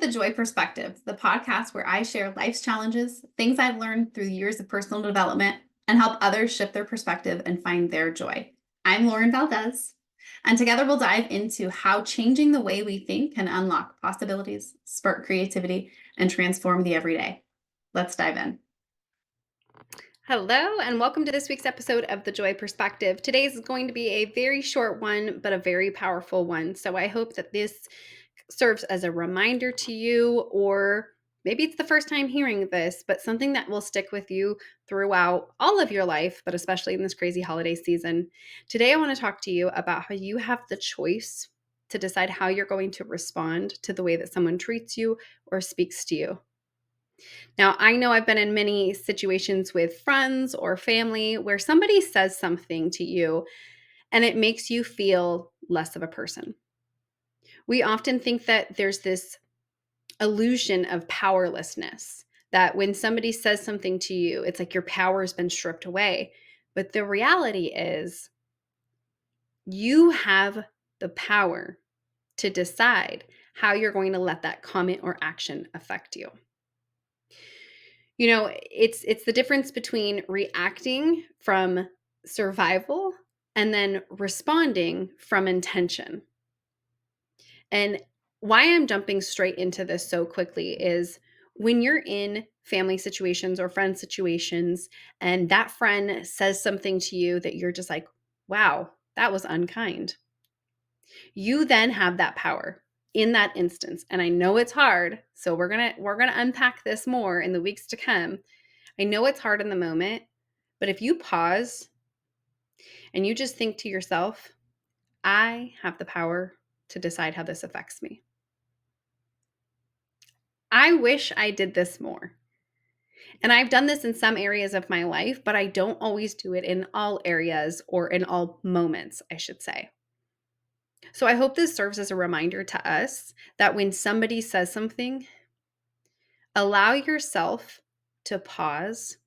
The Joy Perspective, the podcast where I share life's challenges, things I've learned through years of personal development, and help others shift their perspective and find their joy. I'm Lauren Valdez, and together we'll dive into how changing the way we think can unlock possibilities, spark creativity, and transform the everyday. Let's dive in. Hello, and welcome to this week's episode of The Joy Perspective. Today's is going to be a very short one, but a very powerful one. So I hope that this serves as a reminder to you, or maybe it's the first time hearing this, but something that will stick with you throughout all of your life, but especially in this crazy holiday season. Today, I want to talk to you about how you have the choice to decide how you're going to respond to the way that someone treats you or speaks to you. Now, I know I've been in many situations with friends or family where somebody says something to you and it makes you feel less of a person. We often think that there's this illusion of powerlessness, that when somebody says something to you, it's like your power has been stripped away. But the reality is, you have the power to decide how you're going to let that comment or action affect you. You know, it's the difference between reacting from survival and then responding from intention. And why I'm jumping straight into this so quickly is when you're in family situations or friend situations and that friend says something to you that you're just like, wow, that was unkind. You then have that power in that instance. And I know it's hard, so we're going to unpack this more in the weeks to come. I know it's hard in the moment, but if you pause and you just think to yourself, I have the power to decide how this affects me. I wish I did this more. And I've done this in some areas of my life, but I don't always do it in all areas or in all moments, I should say. So I hope this serves as a reminder to us that when somebody says something, allow yourself to pause.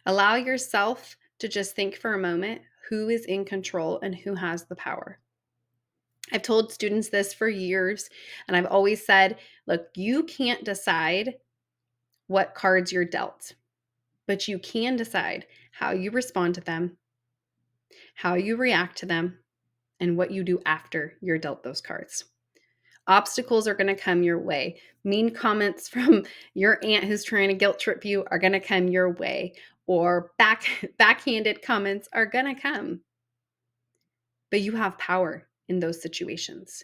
Allow yourself to just think for a moment who is in control and who has the power. I've told students this for years, and I've always said, look, you can't decide what cards you're dealt, but you can decide how you respond to them, how you react to them, and what you do after you're dealt those cards. Obstacles are going to come your way. Mean comments from your aunt who's trying to guilt trip you are going to come your way, or backhanded comments are going to come. But you have power in those situations.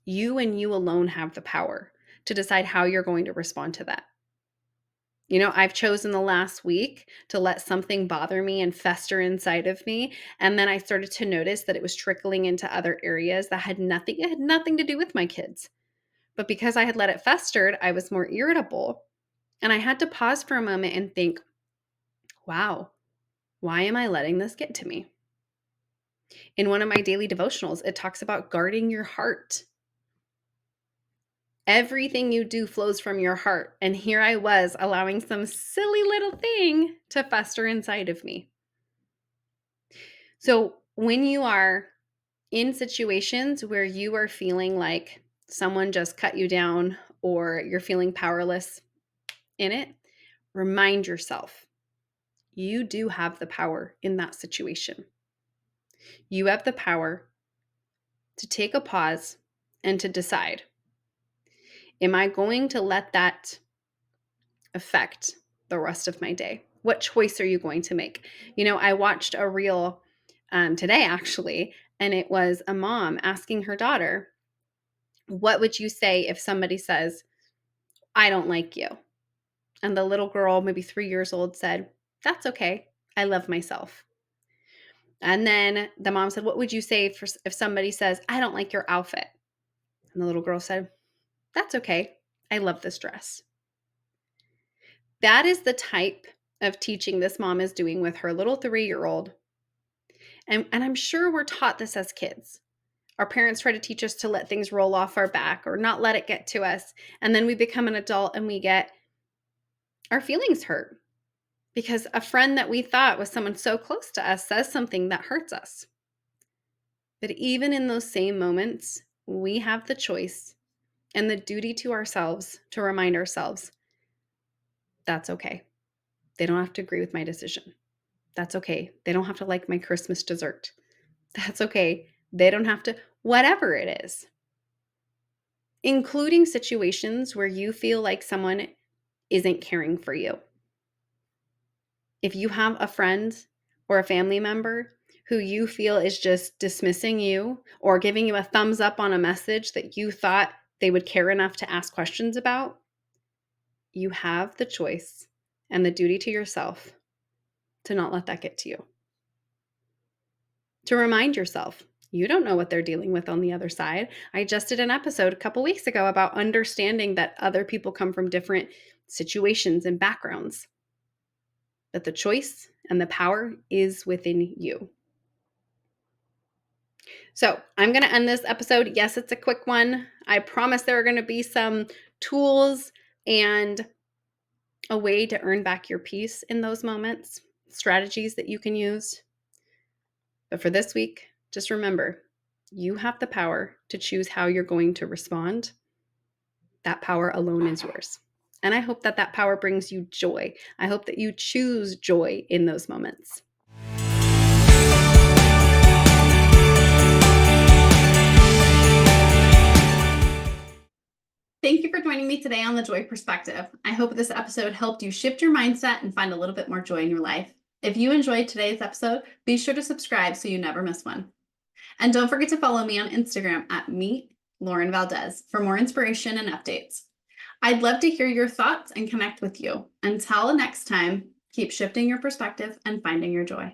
You and you alone have the power to decide how you're going to respond to that. You know, I've chosen the last week to let something bother me and fester inside of me. And then I started to notice that it was trickling into other areas that it had nothing to do with my kids. But because I had let it festered, I was more irritable. And I had to pause for a moment and think, wow, why am I letting this get to me? In one of my daily devotionals, it talks about guarding your heart. Everything you do flows from your heart. And here I was allowing some silly little thing to fester inside of me. So when you are in situations where you are feeling like someone just cut you down or you're feeling powerless in it, remind yourself you do have the power in that situation. You have the power to take a pause and to decide, am I going to let that affect the rest of my day? What choice are you going to make? You know, I watched a reel today actually, and it was a mom asking her daughter, what would you say if somebody says, I don't like you? And the little girl, maybe 3 years old, said, that's okay. I love myself. And then the mom said, what would you say if somebody says, I don't like your outfit? And the little girl said, that's okay. I love this dress. That is the type of teaching this mom is doing with her little 3-year-old. And I'm sure we're taught this as kids. Our parents try to teach us to let things roll off our back or not let it get to us. And then we become an adult and we get our feelings hurt because a friend that we thought was someone so close to us says something that hurts us. But even in those same moments, we have the choice and the duty to ourselves to remind ourselves that's okay. They don't have to agree with my decision. That's okay. They don't have to like my Christmas dessert. That's okay. They don't have to, whatever it is, including situations where you feel like someone isn't caring for you. If you have a friend or a family member who you feel is just dismissing you or giving you a thumbs up on a message that you thought they would care enough to ask questions about, you have the choice and the duty to yourself to not let that get to you. To remind yourself, you don't know what they're dealing with on the other side. I just did an episode a couple weeks ago about understanding that other people come from different situations and backgrounds, that the choice and the power is within you. So I'm going to end this episode. Yes, it's a quick one. I promise there are going to be some tools and a way to earn back your peace in those moments, strategies that you can use. But for this week, just remember, you have the power to choose how you're going to respond. That power alone is yours. And I hope that that power brings you joy. I hope that you choose joy in those moments. Thank you for joining me today on The Joy Perspective. I hope this episode helped you shift your mindset and find a little bit more joy in your life. If you enjoyed today's episode, be sure to subscribe so you never miss one. And don't forget to follow me on Instagram at Meet Lauren Valdez for more inspiration and updates. I'd love to hear your thoughts and connect with you. Until next time, keep shifting your perspective and finding your joy.